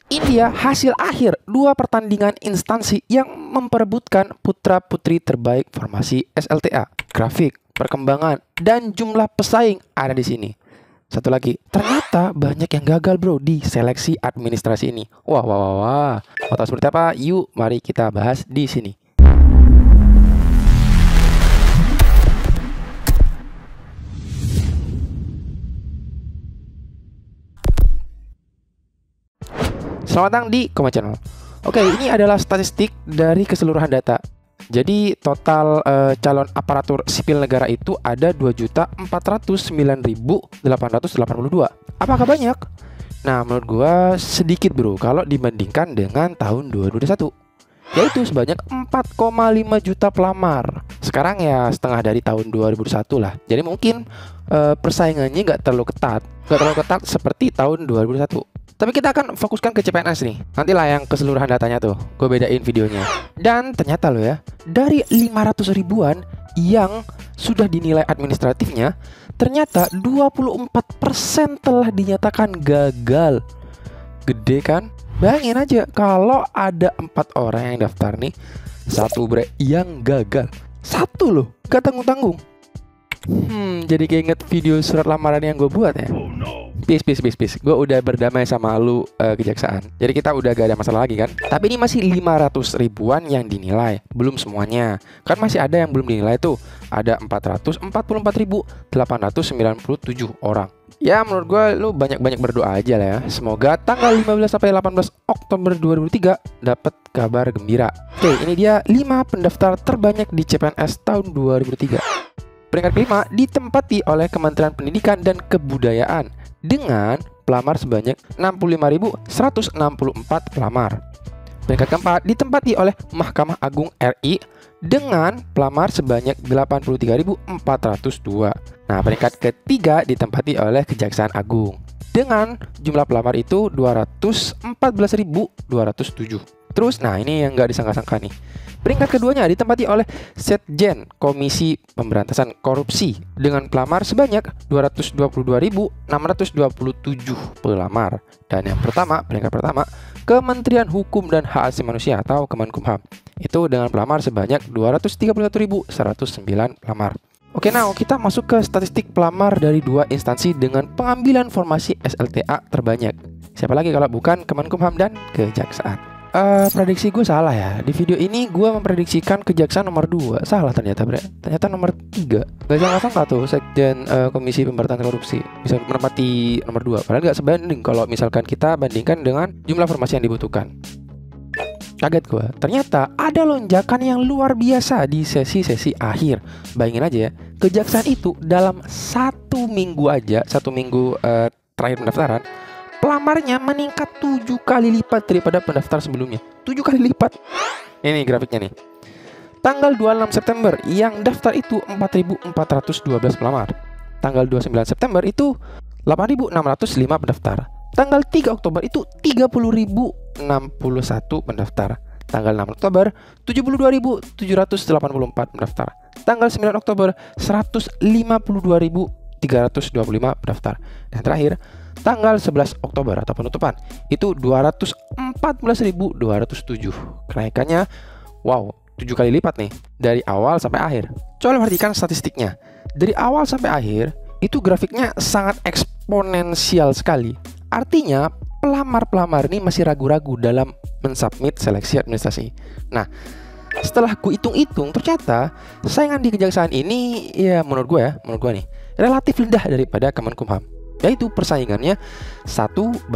Ini dia hasil akhir dua pertandingan instansi yang memperebutkan putra-putri terbaik formasi SLTA. Grafik, perkembangan, dan jumlah pesaing ada di sini. Satu lagi, ternyata banyak yang gagal bro di seleksi administrasi ini. Wah. Mau tahu seperti apa? Yuk, mari kita bahas di sini. Selamat datang di Koma Channel. Oke, ini adalah statistik dari keseluruhan data. Jadi total calon aparatur sipil negara itu ada 2.409.882. Apakah banyak? Nah, menurut gua sedikit bro kalau dibandingkan dengan tahun 2021. Yaitu sebanyak 4,5 juta pelamar. Sekarang ya setengah dari tahun 2021 lah. Jadi mungkin persaingannya nggak terlalu ketat. Nggak terlalu ketat seperti tahun 2021. Tapi kita akan fokuskan ke CPNS nih. Nantilah yang keseluruhan datanya tuh, gue bedain videonya. Dan ternyata loh ya, dari 500 ribuan yang sudah dinilai administratifnya, ternyata 24% telah dinyatakan gagal. Gede kan? Bayangin aja kalau ada 4 orang yang daftar nih, satu bre yang gagal. Satu loh, gak tanggung-tanggung. Jadi keinget video surat lamaran yang gue buat ya. Peace. Gue udah berdamai sama lu kejaksaan. Jadi kita udah gak ada masalah lagi kan. Tapi ini masih 500 ribuan yang dinilai. Belum semuanya. Kan masih ada yang belum dinilai tuh. Ada 444.897 orang. Ya menurut gue lu banyak-banyak berdoa aja lah ya. Semoga tanggal 15 sampai 18 Oktober 2003 dapat kabar gembira. Oke, ini dia 5 pendaftar terbanyak di CPNS tahun 2003. Peringkat kelima ditempati oleh Kementerian Pendidikan dan Kebudayaan dengan pelamar sebanyak 65.164 pelamar. Peringkat keempat ditempati oleh Mahkamah Agung RI dengan pelamar sebanyak 83.402. Nah, peringkat ketiga ditempati oleh Kejaksaan Agung dengan jumlah pelamar itu 214.207. Terus, nah ini yang nggak disangka-sangka nih. Peringkat keduanya ditempati oleh Setjen Komisi Pemberantasan Korupsi dengan pelamar sebanyak 222.627 pelamar. Dan yang pertama, peringkat pertama, Kementerian Hukum dan Hak Asasi Manusia atau Kemenkumham. Itu dengan pelamar sebanyak 231.109 pelamar. Oke, nah kita masuk ke statistik pelamar dari dua instansi dengan pengambilan formasi SLTA terbanyak. Siapa lagi kalau bukan Kemenkumham dan Kejaksaan. Prediksi gue salah ya. Di video ini gue memprediksikan Kejaksaan nomor 2. Salah ternyata bre. Ternyata nomor 3. Gak sangka tuh Sekjen Komisi Pemberantasan Korupsi bisa menempati nomor 2. Padahal gak sebanding kalau misalkan kita bandingkan dengan jumlah formasi yang dibutuhkan. Kaget gue. Ternyata ada lonjakan yang luar biasa di sesi-sesi akhir. Bayangin aja ya, Kejaksaan itu dalam 1 minggu aja, 1 minggu terakhir pendaftaran, pelamarnya meningkat 7 kali lipat daripada pendaftar sebelumnya. 7 kali lipat. Ini grafiknya nih. Tanggal 26 September yang daftar itu 4.412 pelamar. Tanggal 29 September itu 8.605 pendaftar. Tanggal 3 Oktober itu 30.061 pendaftar. Tanggal 6 Oktober 72.784 pendaftar. Tanggal 9 Oktober 152.325 pendaftar. Dan terakhir tanggal 11 Oktober atau penutupan itu 214.207. Kenaikannya wow, 7 kali lipat nih dari awal sampai akhir. Coba perhatikan statistiknya. Dari awal sampai akhir itu grafiknya sangat eksponensial sekali. Artinya pelamar-pelamar ini masih ragu-ragu dalam mensubmit seleksi administrasi. Nah, setelah ku hitung-hitung ternyata saingan di Kejaksaan ini ya menurut gue nih relatif rendah daripada Kemenkumham. Yaitu persaingannya 1:27.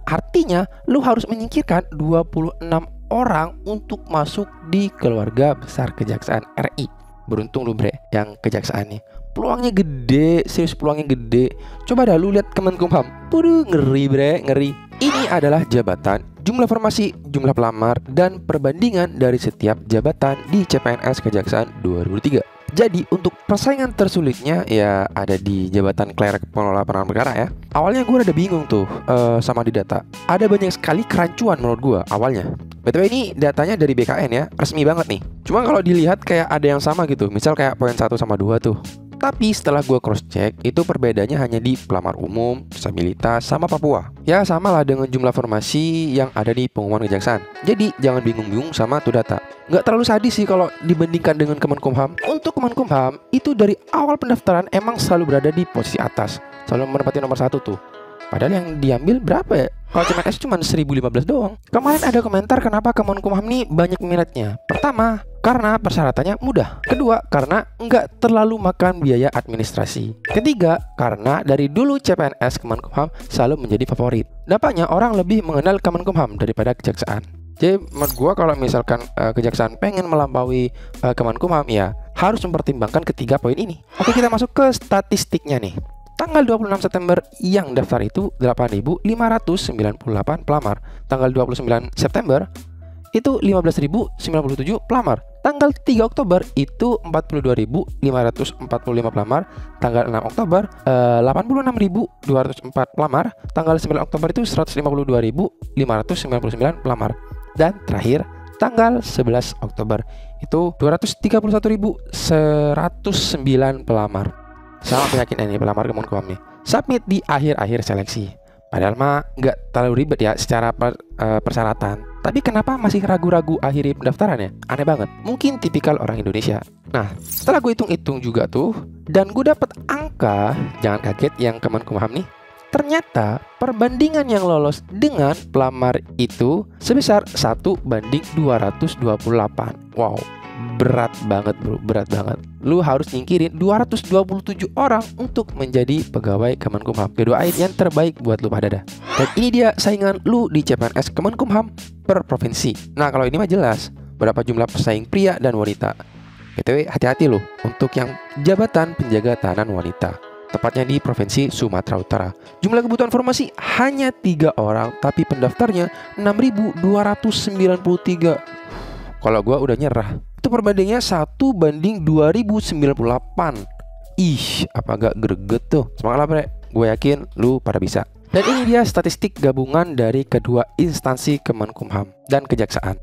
Artinya lu harus menyingkirkan 26 orang untuk masuk di keluarga besar Kejaksaan RI. Beruntung lu bre yang Kejaksaan nih. Peluangnya gede, serius peluangnya gede. Coba dah lu lihat Kemenkumham. Waduh, ngeri bre, ngeri. Ini adalah jabatan, jumlah formasi, jumlah pelamar, dan perbandingan dari setiap jabatan di CPNS Kejaksaan 2003. Jadi untuk persaingan tersulitnya ya ada di jabatan Klerek Pengelola Penanganan Perkara ya. Awalnya gue rada bingung tuh sama di data. Ada banyak sekali kerancuan menurut gue awalnya. BTW ini datanya dari BKN ya, resmi banget nih. Cuma kalau dilihat kayak ada yang sama gitu. Misal kayak poin 1 sama 2 tuh. Tapi setelah gue cross check, itu perbedaannya hanya di pelamar umum, disabilitas, sama Papua. Ya sama lah dengan jumlah formasi yang ada di pengumuman kejaksaan. Jadi jangan bingung-bingung sama tuh data. Nggak terlalu sadis sih kalau dibandingkan dengan Kemenkumham. Untuk Kemenkumham, itu dari awal pendaftaran emang selalu berada di posisi atas, selalu menempati nomor 1 tuh. Padahal yang diambil berapa ya? Kalau CPNS cuma 1015 doang. Kemarin ada komentar kenapa Kemenkumham nih banyak minatnya. Pertama, karena persyaratannya mudah. Kedua, karena nggak terlalu makan biaya administrasi. Ketiga, karena dari dulu CPNS Kemenkumham selalu menjadi favorit. Dampaknya orang lebih mengenal Kemenkumham daripada kejaksaan. Jadi menurut gua kalau misalkan kejaksaan pengen melampaui Kemenkumham, ya harus mempertimbangkan ketiga poin ini. Oke, kita masuk ke statistiknya nih. Tanggal 26 September yang daftar itu 8.598 pelamar. Tanggal 29 September itu 15.097 pelamar. Tanggal 3 Oktober itu 42.545 pelamar. Tanggal 6 Oktober 86.204 pelamar. Tanggal 9 Oktober itu 152.599 pelamar. Dan terakhir tanggal 11 Oktober itu 231.109 pelamar. Sama peyakin ini pelamar Kemenkumham nih. Submit di akhir-akhir seleksi. Padahal mah nggak terlalu ribet ya secara persyaratan. Tapi kenapa masih ragu-ragu akhiri pendaftarannya? Aneh banget. Mungkin tipikal orang Indonesia. Nah, setelah gue hitung-hitung juga tuh, dan gue dapet angka, jangan kaget yang Kemenkumham nih. Ternyata perbandingan yang lolos dengan pelamar itu sebesar 1:228. Wow. Berat banget bro, berat banget. Lu harus nyingkirin 227 orang untuk menjadi pegawai Kemenkumham. Doain yang terbaik buat lu pada dah. Dan ini dia saingan lu di CPNS Kemenkumham per provinsi. Nah kalau ini mah jelas berapa jumlah pesaing pria dan wanita. BTW hati-hati loh untuk yang jabatan penjaga tahanan wanita, tepatnya di Provinsi Sumatera Utara. Jumlah kebutuhan formasi hanya 3 orang, tapi pendaftarnya 6.293. Kalau gua udah nyerah. Itu perbandingannya 1:2098. Ih, apa gak greget tuh. Semangat lah bre, gue yakin lu pada bisa. Dan ini dia statistik gabungan dari kedua instansi Kemenkumham dan Kejaksaan.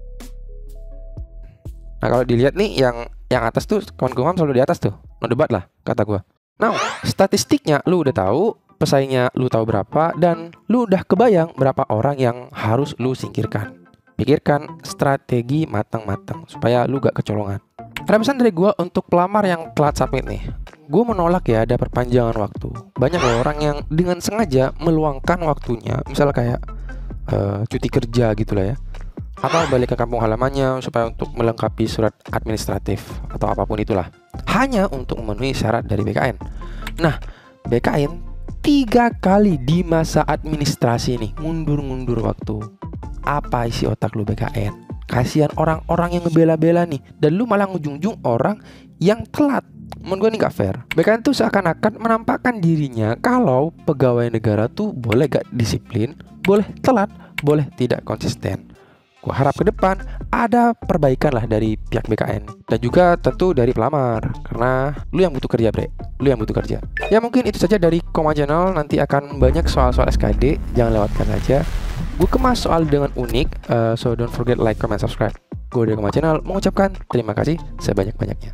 Nah kalau dilihat nih yang atas tuh Kemenkumham selalu di atas tuh. No debat lah kata gue. Nah statistiknya lu udah tahu, pesaingnya lu tahu berapa, dan lu udah kebayang berapa orang yang harus lu singkirkan. Pikirkan strategi matang-matang supaya lu gak kecolongan. Ada pesan dari gue untuk pelamar yang telat submit nih. Gue menolak ya ada perpanjangan waktu. Banyak loh orang yang dengan sengaja meluangkan waktunya, misalnya kayak cuti kerja gitu lah ya, atau balik ke kampung halamannya supaya untuk melengkapi surat administratif atau apapun itulah, hanya untuk memenuhi syarat dari BKN. Nah BKN 3 kali di masa administrasi nih mundur-mundur waktu. Apa isi otak lu BKN? Kasihan orang-orang yang ngebela-bela nih, dan lu malah ngujung-ujung orang yang telat. Menurut gue ini gak fair. BKN tuh seakan-akan menampakkan dirinya kalau pegawai negara tuh boleh gak disiplin, boleh telat, boleh tidak konsisten. Gue harap ke depan ada perbaikan lah dari pihak BKN, dan juga tentu dari pelamar, karena lu yang butuh kerja bre, lu yang butuh kerja. Ya mungkin itu saja dari Koma Channel. Nanti akan banyak soal-soal SKD, jangan lewatkan aja. Gue kemas soal dengan unik, so don't forget like, comment, subscribe. Gue dari Koma Channel mengucapkan terima kasih sebanyak-banyaknya.